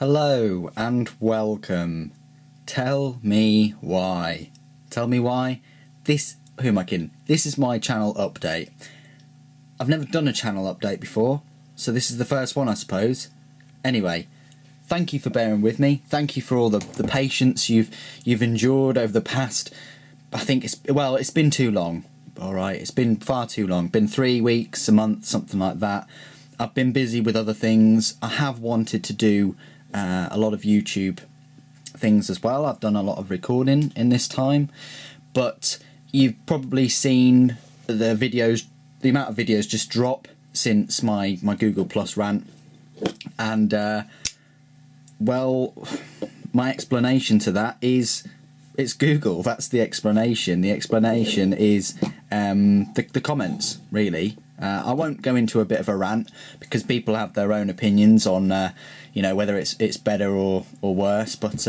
Hello and welcome. Tell me why. Tell me why? Who am I kidding? This is my channel update. I've never done a channel update before, so this is the first one, I suppose. Anyway, thank you for bearing with me. Thank you for all the patience you've endured over the past, I think it's been too long. Alright, it's been far too long. Been 3 weeks, a month, something like that. I've been busy with other things. I have wanted to do a lot of YouTube things as well. I've done a lot of recording in this time, but you've probably seen the amount of videos just drop since my Google Plus rant, and well, my explanation to that is it's Google. That's the explanation. The explanation is the comments, really. I won't go into a bit of a rant because people have their own opinions on whether it's better or worse, but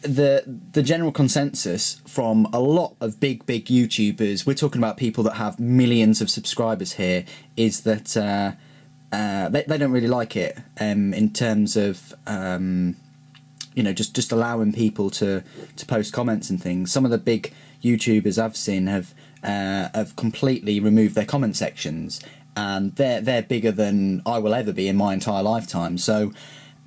the general consensus from a lot of big YouTubers, we're talking about people that have millions of subscribers here, is that they don't really like it in terms of just allowing people to post comments and things. Some of the big YouTubers I've seen have completely removed their comment sections, and they're bigger than I will ever be in my entire lifetime. So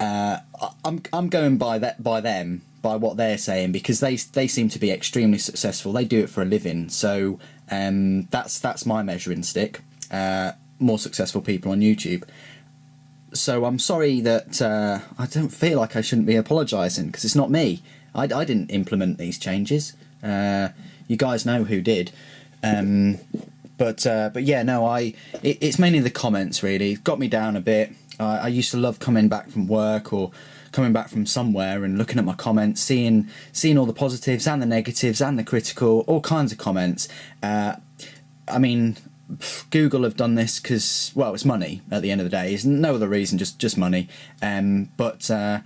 I'm going by them, by what they're saying, because they seem to be extremely successful. They do it for a living. So that's my measuring stick. More successful people on YouTube. So I'm sorry that I don't feel like I shouldn't be apologising, because it's not me. I didn't implement these changes. You guys know who did. But yeah, no, it's mainly the comments, really. It got me down a bit. I used to love coming back from work or coming back from somewhere and looking at my comments, seeing all the positives and the negatives and the critical, all kinds of comments. I mean, Google have done this because, well, it's money at the end of the day. It's no other reason, just money. But there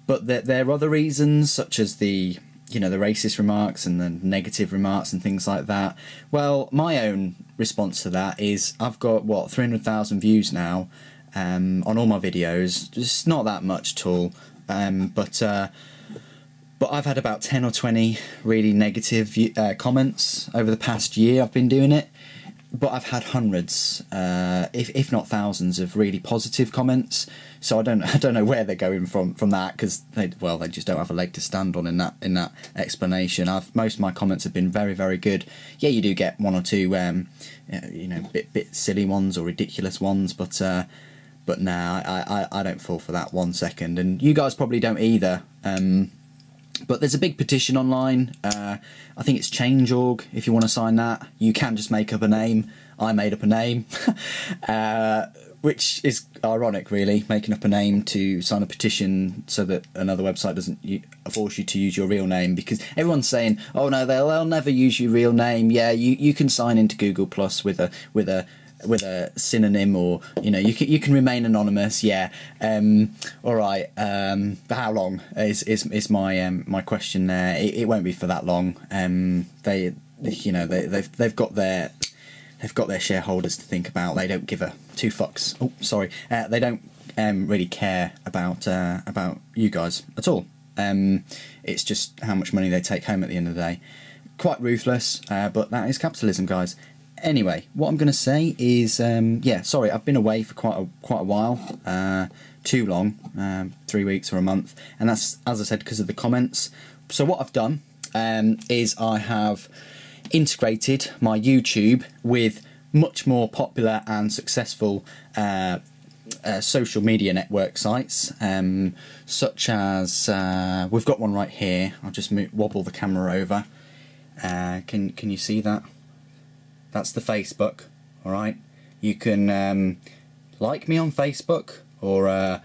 are other reasons, such as the racist remarks and the negative remarks and things like that. Well, my own response to that is I've got 300,000 views now on all my videos. It's not that much at all, but I've had about 10 or 20 really negative comments over the past year I've been doing it. But I've had hundreds, if not thousands, of really positive comments. So I don't know where they're going from that, because they just don't have a leg to stand on in that explanation. Most of my comments have been very, very good. Yeah, you do get one or two bit silly ones or ridiculous ones, but no, I don't fall for that 1 second, and you guys probably don't either. But there's a big petition online. I think it's Change.org. If you want to sign that, you can just make up a name. I made up a name, which is ironic, really, making up a name to sign a petition so that another website doesn't force you to use your real name. Because everyone's saying, "Oh no, they'll never use your real name." Yeah, you can sign into Google Plus with a synonym, or you can remain anonymous. Yeah, all right. For how long is my question there? It won't be for that long. They've got their shareholders to think about. They don't give a two fucks. Oh, sorry. They don't really care about you guys at all. It's just how much money they take home at the end of the day. Quite ruthless, but that is capitalism, guys. Anyway, what I'm going to say is, sorry, I've been away for quite a while, too long, 3 weeks or a month, and that's, as I said, because of the comments. So what I've done is I have integrated my YouTube with much more popular and successful social media network sites, such as we've got one right here. I'll just wobble the camera over. Can you see that? That's the Facebook. All right, you can like me on Facebook, or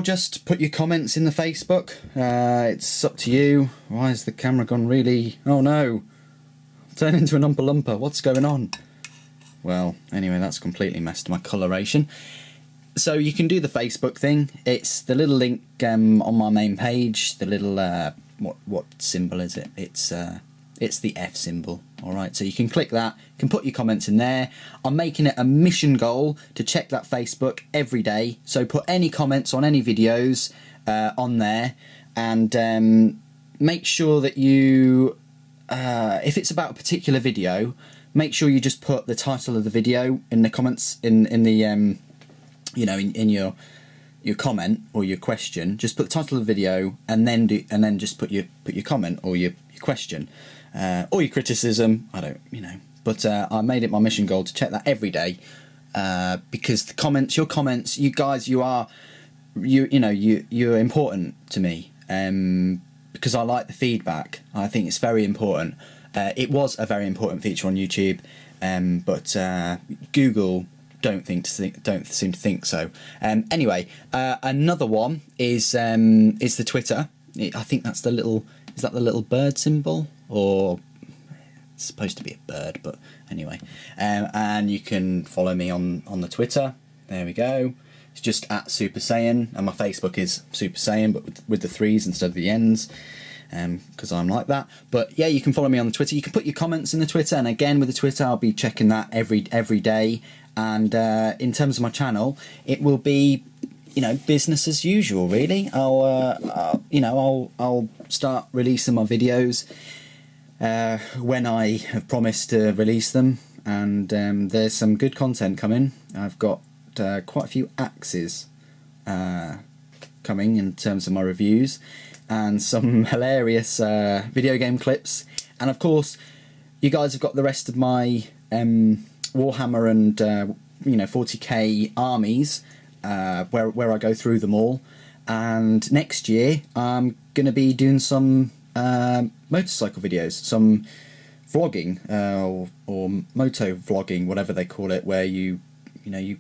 just put your comments in the Facebook. It's up to you. Why has the camera gone really? Oh no, turn into an Oompa Loompa. What's going on? Well, anyway, that's completely messed my coloration. So you can do the Facebook thing. It's the little link on my main page. The little what symbol is it? It's It's the F symbol. All right, so you can click that, you can put your comments in there. I'm making it a mission goal to check that Facebook every day. So put any comments on any videos on there, and make sure that you, if it's about a particular video, make sure you just put the title of the video in the comments, in the in your comment or your question. Just put the title of the video, and then just put your comment or your question. Or your criticism, I don't, but I made it my mission goal to check that every day, because the comments, your comments, you guys, you're important to me, because I like the feedback. I think it's very important. It was a very important feature on YouTube, but Google don't seem to think so. Anyway, another one is the Twitter. I think that's the little. Is that the little bird symbol? Or it's supposed to be a bird, but anyway. And you can follow me on the Twitter. There we go. It's just at Super Saiyan, and my Facebook is Super Saiyan, but with the 3s instead of the N's, because I'm like that. But yeah, you can follow me on the Twitter. You can put your comments in the Twitter, and again with the Twitter, I'll be checking that every day. And in terms of my channel, it will be, business as usual. Really, I'll start releasing my videos when I have promised to release them, and there's some good content coming. I've got quite a few axes coming in terms of my reviews, and some hilarious video game clips, and of course you guys have got the rest of my Warhammer and 40k armies, where I go through them all. And next year I'm going to be doing some motorcycle videos, some vlogging, or moto vlogging, whatever they call it, where you've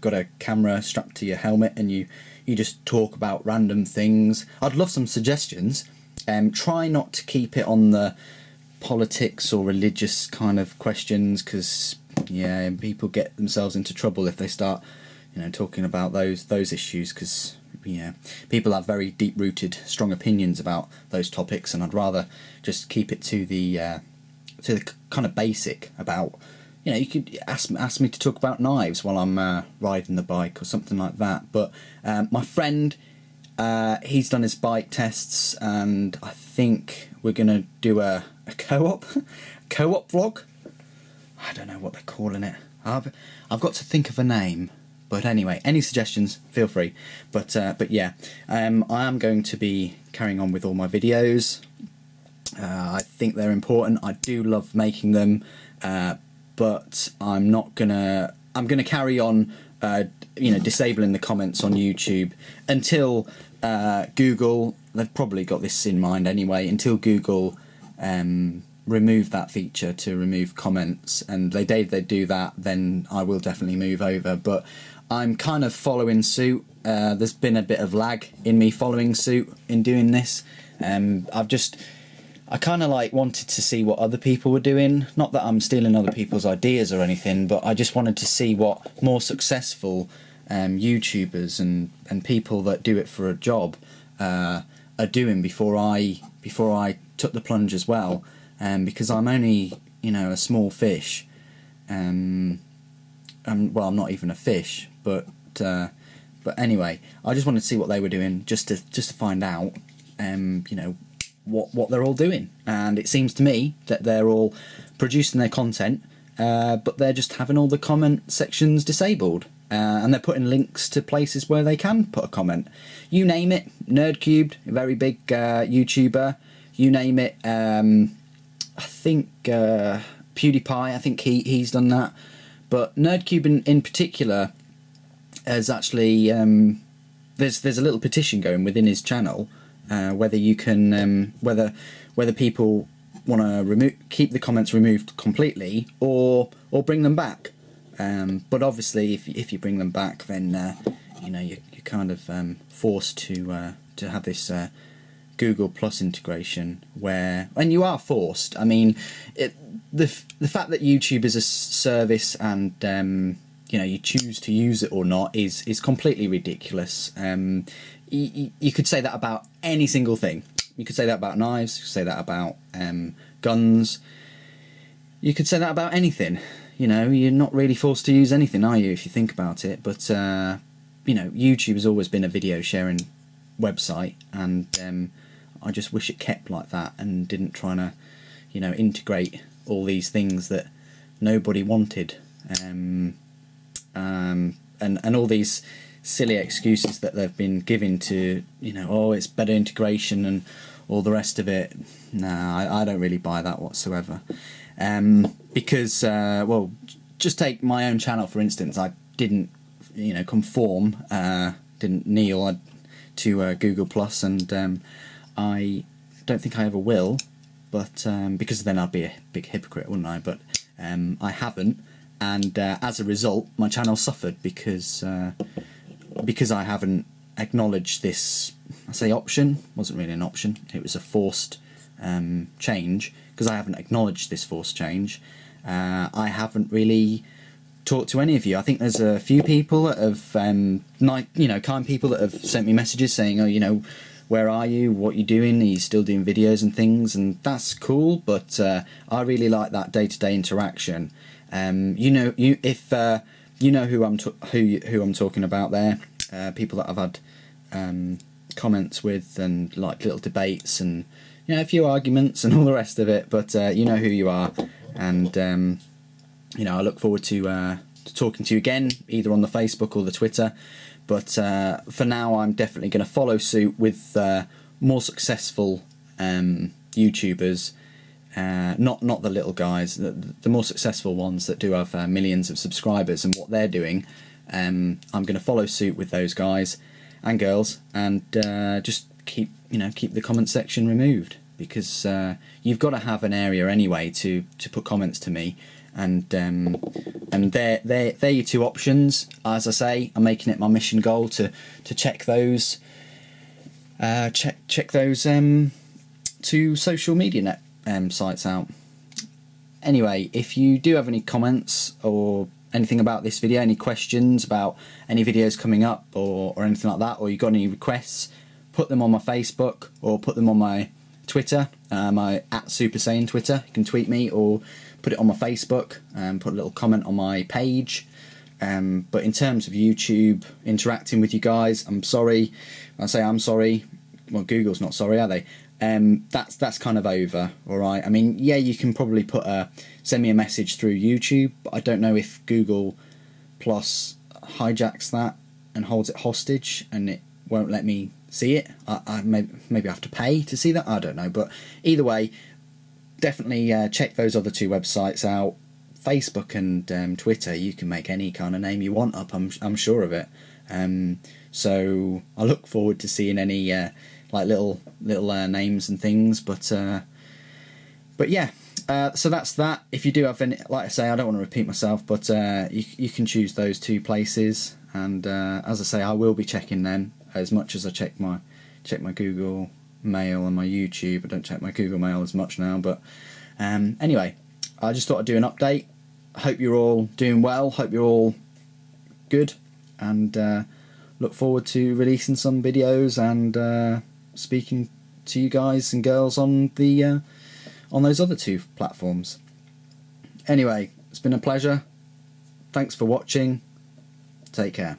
got a camera strapped to your helmet and you just talk about random things. I'd love some suggestions. Try not to keep it on the politics or religious kind of questions, because people get themselves into trouble if they start talking about those issues, because people have very deep-rooted, strong opinions about those topics, and I'd rather just keep it to the kind of basic about, you could ask me to talk about knives while I'm riding the bike or something like that. But my friend, he's done his bike tests, and I think we're going to do a co-op vlog. I don't know what they're calling it. I've got to think of a name. But anyway, any suggestions, feel free. But yeah, I am going to be carrying on with all my videos. I think they're important. I do love making them, but I'm gonna carry on, disabling the comments on YouTube until Google. They've probably got this in mind anyway. Until Google remove that feature to remove comments, and they do that, then I will definitely move over. But I'm kind of following suit. There's been a bit of lag in me following suit in doing this. I kind of wanted to see what other people were doing. Not that I'm stealing other people's ideas or anything, but I just wanted to see what more successful YouTubers and people that do it for a job are doing before I took the plunge as well. Because I'm only a small fish. Well, I'm not even a fish, but anyway, I just wanted to see what they were doing, just to find out, what they're all doing. And it seems to me that they're all producing their content, but they're just having all the comment sections disabled, and they're putting links to places where they can put a comment. You name it, Nerdcubed, a very big YouTuber. You name it. I think PewDiePie. I think he's done that. But Nerdcube in particular has actually there's a little petition going within his channel, whether you can whether people want to keep the comments removed completely or bring them back. But obviously, if you bring them back, then you're kind of forced to have this Google Plus integration, and you are forced. I mean, the fact that YouTube is a service and you choose to use it or not is completely ridiculous. You could say that about any single thing. You could say that about knives. You could say that about guns. you could say that about anything. You know, you're not really forced to use anything, are you, if you think about it? But you know, YouTube has always been a video sharing website, and I just wish it kept like that and didn't try to, you know, integrate all these things that nobody wanted, and all these silly excuses that they've been giving to, you know, oh, it's better integration and all the rest of it. Nah, I don't really buy that whatsoever. Because, well, just take my own channel for instance. I didn't, you know, conform, didn't kneel to Google Plus, and I don't think I ever will. But because then I'd be a big hypocrite, wouldn't I? But I haven't, and as a result, my channel suffered because I haven't acknowledged this. I say option, wasn't really an option. It was a forced change, because I haven't acknowledged this forced change. I haven't really talked to any of you. I think there's a few people that have, you know, kind people that have sent me messages saying, oh, you know, where are you? What are you doing? Are you still doing videos and things? And that's cool, but I really like that day-to-day interaction. You know, if you know who I'm talking about there, people that I've had comments with, and like little debates, and you know, a few arguments and all the rest of it. But you know who you are, and you know, I look forward to talking to you again, either on the Facebook or the Twitter. But for now, I'm definitely going to follow suit with more successful YouTubers, not the little guys, the more successful ones that do have millions of subscribers and what they're doing. I'm going to follow suit with those guys and girls, and just keep the comment section removed, because you've got to have an area anyway to put comments to me. And they're your two options. As I say, I'm making it my mission goal to check those check those two social media sites out. Anyway, if you do have any comments or anything about this video, any questions about any videos coming up or anything like that, or you got any requests, put them on my Facebook or put them on my Twitter, my @SuperSaiyan Twitter. You can tweet me or put it on my Facebook and put a little comment on my page. But in terms of YouTube interacting with you guys, I'm sorry. I say I'm sorry. Well, Google's not sorry, are they? That's kind of over. All right. I mean, yeah, you can probably send me a message through YouTube, but I don't know if Google Plus hijacks that and holds it hostage, and it won't let me see it. I maybe I have to pay to see that. I don't know. But either way, definitely check those other two websites out. Facebook and Twitter, you can make any kind of name you want up. I'm sure of it. So I look forward to seeing any like little names and things. But yeah. So that's that. If you do have any, like I say, I don't want to repeat myself, but you can choose those two places. And as I say, I will be checking them as much as I check my Google Mail and my YouTube. I don't check my Google Mail as much now, but anyway, I just thought I'd do an update. Hope you're all doing well. Hope you're all good, and look forward to releasing some videos and speaking to you guys and girls on the on those other two platforms. Anyway, it's been a pleasure. Thanks for watching. Take care.